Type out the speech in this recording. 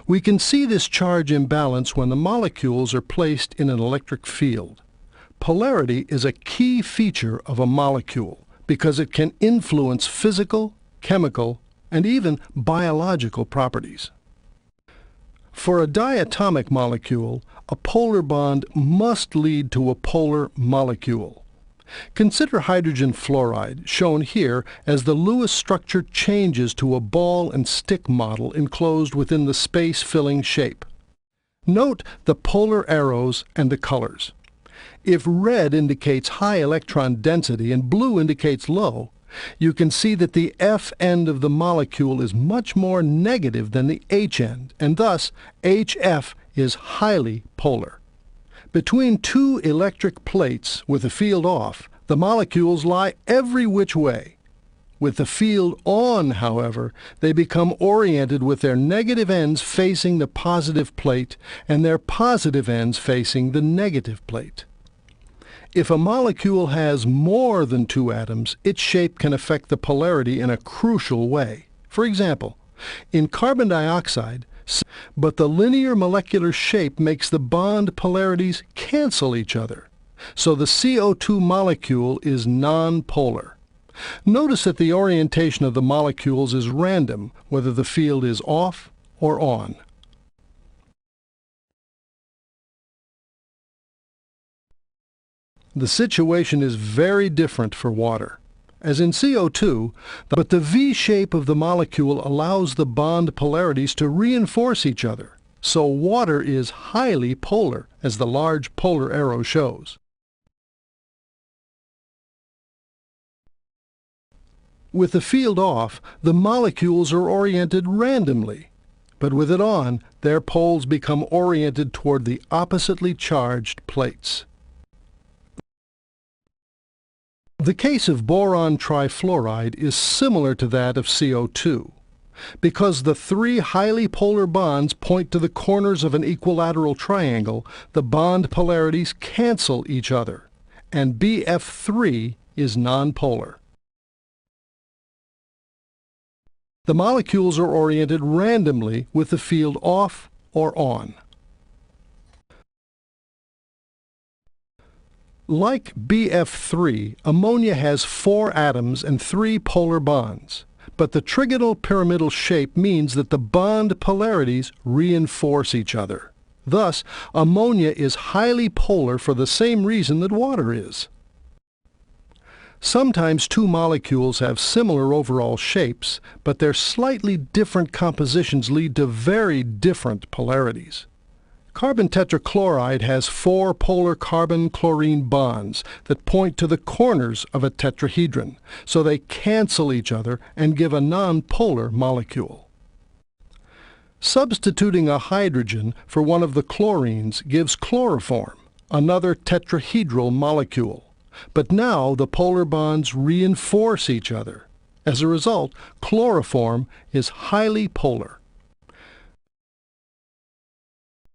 We can see this charge imbalance when the molecules are placed in an electric field. Polarity is a key feature of a molecule because it can influence physical, chemical, and even biological properties. For a diatomic molecule, a polar bond must lead to a polar molecule. Consider hydrogen fluoride, shown here as the Lewis structure changes to a ball and stick model enclosed within the space-filling shape. Note the polar arrows and the colors. If red indicates high electron density and blue indicates low, you can see that the F end of the molecule is much more negative than the H end, and thus HF is highly polar. Between two electric plates with the field off, the molecules lie every which way. With the field on, however, they become oriented with their negative ends facing the positive plate and their positive ends facing the negative plate. If a molecule has more than two atoms, its shape can affect the polarity in a crucial way. For example, in carbon dioxide, but the linear molecular shape makes the bond polarities cancel each other, so the CO2 molecule is nonpolar. Notice that the orientation of the molecules is random, whether the field is off or on. The situation is very different for water. As in CO2, but the V shape of the molecule allows the bond polarities to reinforce each other, so water is highly polar, as the large polar arrow shows. With the field off, the molecules are oriented randomly, but with it on, their poles become oriented toward the oppositely charged plates. The case of boron trifluoride is similar to that of CO2. Because the three highly polar bonds point to the corners of an equilateral triangle, the bond polarities cancel each other, and BF3 is nonpolar. The molecules are oriented randomly with the field off or on. Like BF3, ammonia has 4 atoms and 3 polar bonds, but the trigonal pyramidal shape means that the bond polarities reinforce each other. Thus, ammonia is highly polar for the same reason that water is. Sometimes two molecules have similar overall shapes, but their slightly different compositions lead to very different polarities. Carbon tetrachloride has 4 polar carbon-chlorine bonds that point to the corners of a tetrahedron, so they cancel each other and give a nonpolar molecule. Substituting a hydrogen for one of the chlorines gives chloroform, another tetrahedral molecule. But now the polar bonds reinforce each other. As a result, chloroform is highly polar.